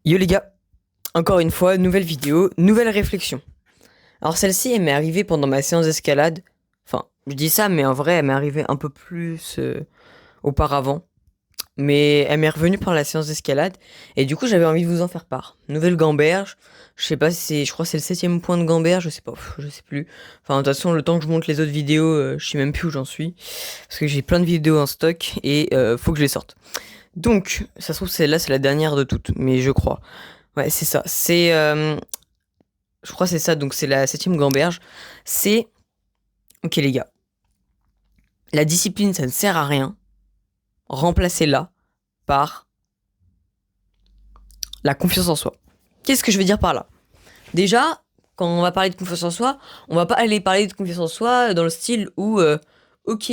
Yo les gars, encore une fois, nouvelle vidéo, nouvelle réflexion. Alors celle-ci, elle m'est arrivée pendant ma séance d'escalade. Enfin, je dis ça, mais en vrai, elle m'est arrivée un peu plus auparavant. Mais elle m'est revenue pendant la séance d'escalade. Et du coup, j'avais envie de vous en faire part. Nouvelle gamberge. Je sais pas si c'est... Je crois que c'est le 7e point de gamberge, je sais pas, je sais plus. Enfin, de toute façon, le temps que je monte les autres vidéos, je sais même plus où j'en suis. Parce que j'ai plein de vidéos en stock et faut que je les sorte. Donc, ça se trouve, celle-là, c'est la dernière de toutes, mais je crois. Ouais, c'est ça. Je crois que c'est ça, donc c'est la 7e gamberge. C'est... Ok les gars, la discipline, ça ne sert à rien. Remplacez-la par la confiance en soi. Qu'est-ce que je veux dire par là? Déjà, quand on va parler de confiance en soi, on va pas aller parler de confiance en soi dans le style où... ok,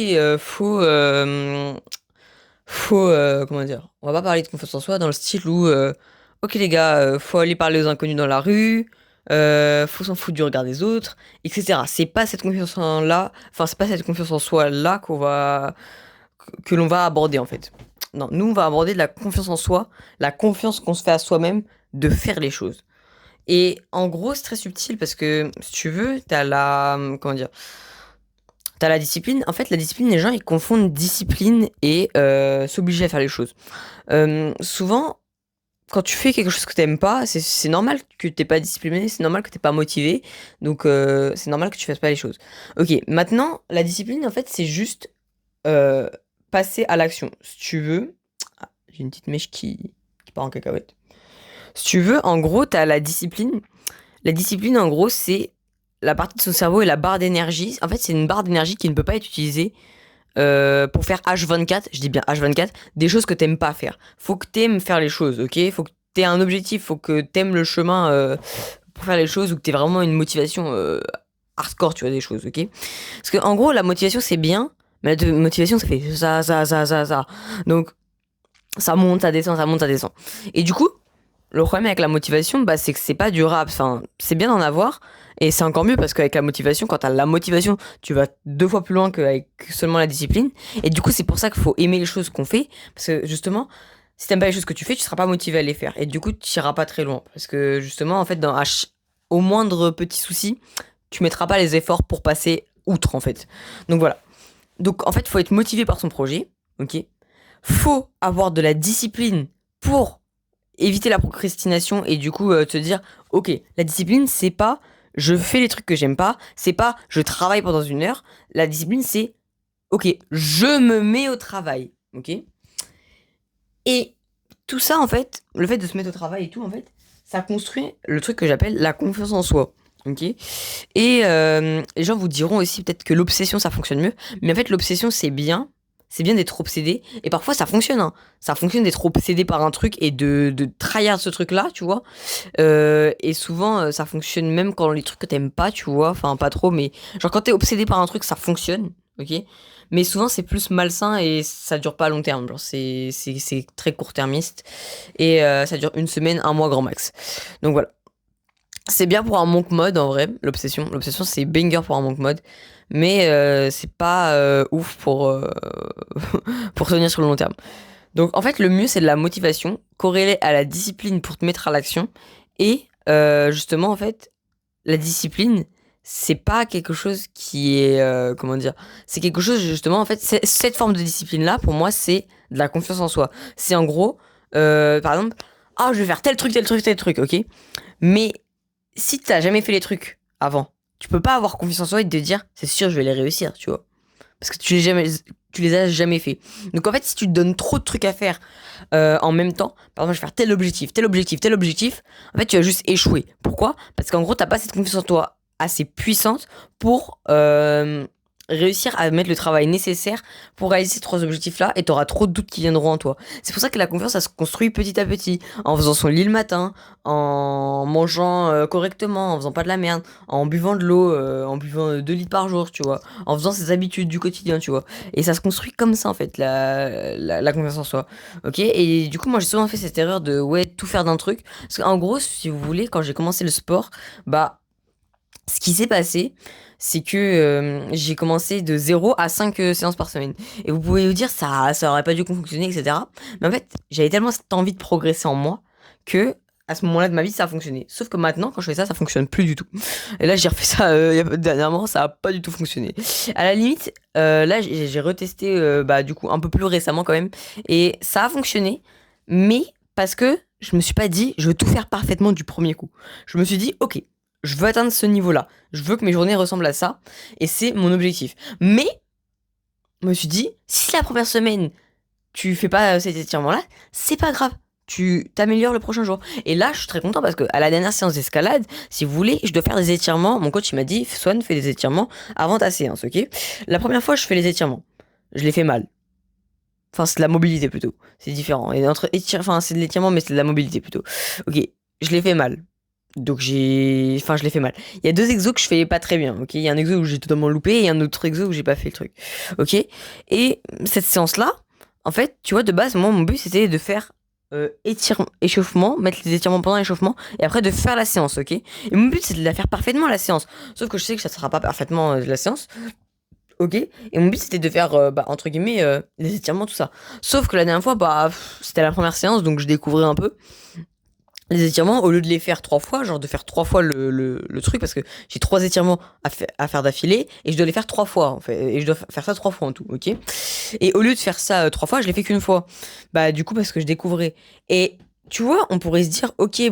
comment dire? On va pas parler de confiance en soi dans le style où... ok les gars, faut aller parler aux inconnus dans la rue, faut s'en foutre du regard des autres, etc. C'est pas cette confiance en là, enfin c'est pas cette confiance en soi là que l'on va aborder en fait. Non, nous on va aborder de la confiance en soi, la confiance qu'on se fait à soi-même de faire les choses. Et en gros c'est très subtil parce que si tu veux, t'as la comment dire, t'as la discipline. En fait la discipline, les gens ils confondent discipline et s'obliger à faire les choses. Souvent quand tu fais quelque chose que t'aimes pas, c'est normal que t'es pas discipliné, c'est normal que t'es pas motivé, donc c'est normal que tu fasses pas les choses. Ok, maintenant, la discipline, en fait, c'est juste euh, passer à l'action. Si tu veux... Ah, j'ai une petite mèche qui part en cacahuète. Si tu veux, en gros, t'as la discipline. La discipline, en gros, c'est la partie de son cerveau et la barre d'énergie. En fait, c'est une barre d'énergie qui ne peut pas être utilisée pour faire H24, je dis bien H24, des choses que t'aimes pas faire. Faut que t'aimes faire les choses, ok? Faut que t'aies un objectif, faut que t'aimes le chemin pour faire les choses ou que t'aies vraiment une motivation hardcore, tu vois, des choses, ok? Parce que en gros, la motivation c'est bien, mais la motivation ça fait ça. Donc ça monte, ça descend, ça monte, ça descend. Et du coup, le problème avec la motivation, bah, c'est que c'est pas durable. Enfin, c'est bien d'en avoir. Et c'est encore mieux parce qu'avec la motivation, quand t'as la motivation, tu vas 2 fois plus loin qu'avec seulement la discipline. Et du coup, c'est pour ça qu'il faut aimer les choses qu'on fait. Parce que justement, si t'aimes pas les choses que tu fais, tu seras pas motivé à les faire. Et du coup, tu iras pas très loin. Parce que justement, en fait, au moindre petit souci, tu mettras pas les efforts pour passer outre, en fait. Donc voilà. Donc en fait, faut être motivé par son projet. Ok. Faut avoir de la discipline pour éviter la procrastination et du coup te dire ok, la discipline c'est pas je fais les trucs que j'aime pas, c'est pas je travaille pendant 1 heure. La discipline c'est ok, je me mets au travail. Ok. Et tout ça en fait, le fait de se mettre au travail et tout en fait, ça construit le truc que j'appelle la confiance en soi. Ok. Et les gens vous diront aussi peut-être que l'obsession ça fonctionne mieux, mais en fait l'obsession c'est bien. C'est bien d'être obsédé. Et parfois, ça fonctionne. Hein. Ça fonctionne d'être obsédé par un truc et de tryhard ce truc-là, tu vois. Et souvent, ça fonctionne même quand les trucs que t'aimes pas, tu vois. Enfin, pas trop, mais genre quand t'es obsédé par un truc, ça fonctionne, ok. Mais souvent, c'est plus malsain et ça dure pas à long terme. Genre, c'est très court-termiste. Et ça dure 1 semaine, 1 mois grand max. Donc voilà. C'est bien pour un monk mode en vrai, l'obsession. L'obsession, c'est banger pour un monk mode. Mais c'est pas ouf pour tenir sur le long terme. Donc en fait, le mieux, c'est de la motivation corrélée à la discipline pour te mettre à l'action. Et justement, en fait, la discipline, c'est pas quelque chose qui est... comment dire? C'est quelque chose, justement, en fait, cette forme de discipline-là, pour moi, c'est de la confiance en soi. C'est en gros, par exemple, ah, je vais faire tel truc, tel truc, tel truc, ok? Mais si t'as jamais fait les trucs avant, tu peux pas avoir confiance en soi et te dire, c'est sûr, je vais les réussir, tu vois. Parce que tu les as jamais fait. Donc en fait, si tu te donnes trop de trucs à faire en même temps, par exemple, je vais faire tel objectif, tel objectif, tel objectif, en fait, tu vas juste échouer. Pourquoi? Parce qu'en gros, t'as pas cette confiance en toi assez puissante pour réussir à mettre le travail nécessaire pour réaliser ces 3 objectifs-là et t'auras trop de doutes qui viendront en toi. C'est pour ça que la confiance, ça se construit petit à petit, en faisant son lit le matin, en mangeant correctement, en faisant pas de la merde, en buvant de l'eau, en buvant 2 litres par jour, tu vois, en faisant ses habitudes du quotidien, tu vois. Et ça se construit comme ça, en fait, la confiance en soi. Ok? Et du coup, moi, j'ai souvent fait cette erreur de, ouais, tout faire d'un truc. Parce qu'en gros, si vous voulez, quand j'ai commencé le sport, bah, ce qui s'est passé, c'est que j'ai commencé de 0 à 5 séances par semaine. Et vous pouvez vous dire, ça aurait pas dû fonctionner, etc. Mais en fait, j'avais tellement cette envie de progresser en moi que à ce moment-là de ma vie, ça a fonctionné. Sauf que maintenant, quand je fais ça, ça fonctionne plus du tout. Et là, j'ai refait ça dernièrement, ça a pas du tout fonctionné. À la limite, là, j'ai retesté, bah, du coup, un peu plus récemment quand même. Et ça a fonctionné, mais parce que je me suis pas dit, je veux tout faire parfaitement du premier coup. Je me suis dit, ok, je veux atteindre ce niveau-là. Je veux que mes journées ressemblent à ça. Et c'est mon objectif. Mais, je me suis dit, si la première semaine, tu fais pas cet étirement-là, c'est pas grave. Tu t'améliores le prochain jour. Et là, je suis très content parce que à la dernière séance d'escalade, si vous voulez, je dois faire des étirements. Mon coach, il m'a dit, Swan, fais des étirements avant ta séance, ok? La première fois, je fais les étirements. Je les fais mal. Enfin, c'est de la mobilité plutôt. C'est différent. Et enfin, c'est de l'étirement, mais c'est de la mobilité plutôt. Ok, je les fais mal. Donc enfin, je l'ai fait mal. Il y a deux exos que je fais pas très bien, ok? Il y a un exo où j'ai totalement loupé et un autre exo où j'ai pas fait le truc, ok? Et cette séance-là, en fait, tu vois, de base, moi, mon but, c'était de faire échauffement, mettre les étirements pendant l'échauffement et après de faire la séance, ok? Et mon but, c'est de la faire parfaitement, la séance. Sauf que je sais que ça sera pas parfaitement la séance, ok? Et mon but, c'était de faire, bah, entre guillemets, les étirements, tout ça. Sauf que la dernière fois, bah, c'était la première séance, donc je découvrais un peu les étirements, au lieu de les faire 3 fois, genre de faire 3 fois le truc, parce que j'ai 3 étirements à faire d'affilée, et je dois les faire 3 fois, en fait, et je dois faire ça 3 fois en tout, ok? Et au lieu de faire ça 3 fois, je l'ai fait qu'une fois. Bah, du coup, parce que je découvrais. Et tu vois, on pourrait se dire, ok, tu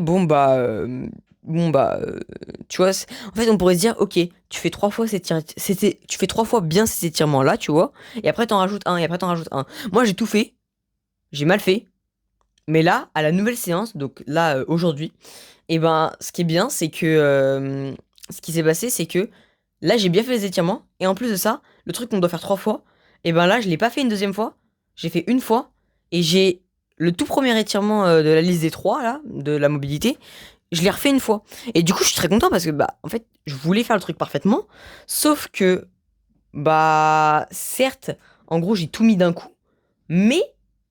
vois, en fait, on pourrait se dire, ok, tu fais 3 fois tu fais 3 fois bien ces étirements-là, tu vois, et après t'en rajoutes un, et après t'en rajoutes un. Moi, j'ai tout fait, j'ai mal fait, mais là, à la nouvelle séance, donc là, aujourd'hui, et ben, ce qui est bien, c'est que ce qui s'est passé, c'est que là, j'ai bien fait les étirements, et en plus de ça, le truc qu'on doit faire 3 fois, et ben là, je l'ai pas fait une deuxième fois, j'ai fait une fois, et j'ai le tout premier étirement de la liste des 3, là, de la mobilité, je l'ai refait une fois. Et du coup, je suis très content parce que, bah, en fait, je voulais faire le truc parfaitement, sauf que, bah, certes, en gros, j'ai tout mis d'un coup, mais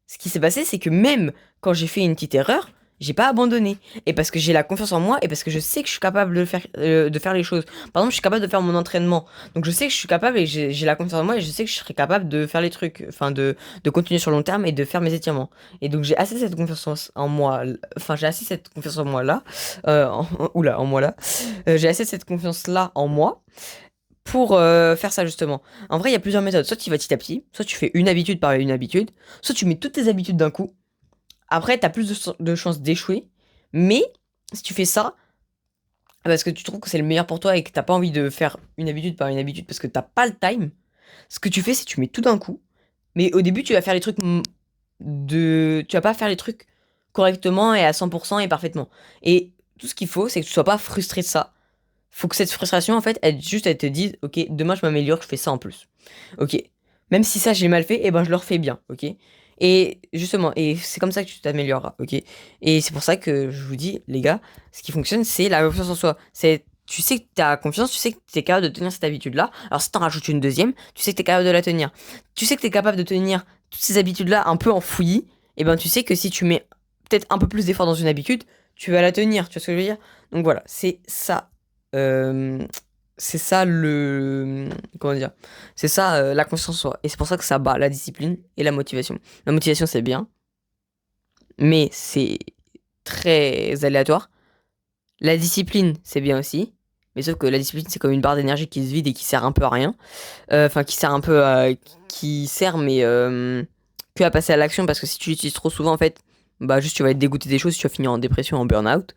ce qui s'est passé, c'est que même quand j'ai fait une petite erreur, j'ai pas abandonné. Et parce que j'ai la confiance en moi et parce que je sais que je suis capable de faire les choses. Par exemple, je suis capable de faire mon entraînement. Donc je sais que je suis capable et j'ai la confiance en moi et je sais que je serai capable de faire les trucs. Enfin, de continuer sur le long terme et de faire mes étirements. Et donc j'ai assez cette confiance en moi. Enfin, j'ai assez cette confiance en moi là. Oula, en moi là. J'ai assez cette confiance là en moi pour faire ça justement. En vrai, il y a plusieurs méthodes. Soit tu vas petit à petit, soit tu fais une habitude par une habitude, soit tu mets toutes tes habitudes d'un coup. Après, t'as plus de chances d'échouer. Mais si tu fais ça, parce que tu trouves que c'est le meilleur pour toi et que t'as pas envie de faire une habitude par une habitude parce que t'as pas le time, ce que tu fais, c'est que tu mets tout d'un coup. Mais au début, tu vas faire les trucs tu vas pas faire les trucs correctement et à 100% et parfaitement. Et tout ce qu'il faut, c'est que tu sois pas frustré de ça. Faut que cette frustration, en fait, elle te dise, ok, demain je m'améliore, je fais ça en plus. Ok. Même si ça j'ai mal fait, eh ben je le refais bien, ok. Et justement, et c'est comme ça que tu t'amélioreras, ok. Et c'est pour ça que je vous dis, les gars, ce qui fonctionne, c'est la confiance en soi. Tu sais que t'as confiance, tu sais que t'es capable de tenir cette habitude-là. Alors si t'en rajoutes une deuxième, tu sais que t'es capable de la tenir. Tu sais que t'es capable de tenir toutes ces habitudes-là un peu en fouillis. Et ben tu sais que si tu mets peut-être un peu plus d'effort dans une habitude, tu vas la tenir. Tu vois ce que je veux dire? Donc voilà, euh, c'est ça comment dire? C'est ça la confiance en soi. Et c'est pour ça que ça bat la discipline et la motivation. La motivation, c'est bien, mais c'est très aléatoire. La discipline, c'est bien aussi. Mais sauf que la discipline, c'est comme une barre d'énergie qui se vide et qui sert un peu à rien. Enfin, qui sert un peu à... Qui sert, mais que à passer à l'action. Parce que si tu l'utilises trop souvent, en fait, bah juste tu vas être dégoûté des choses, tu vas finir en dépression, en burn-out.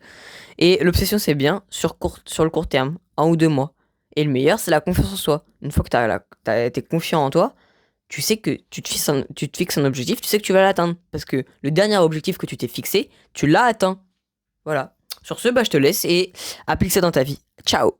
Et l'obsession, c'est bien sur le court terme, 1 ou 2 mois. Et le meilleur, c'est la confiance en soi. Une fois que t'es confiant en toi, tu sais que tu te fixes un objectif, tu sais que tu vas l'atteindre. Parce que le dernier objectif que tu t'es fixé, tu l'as atteint. Voilà. Sur ce, bah, je te laisse et applique ça dans ta vie. Ciao!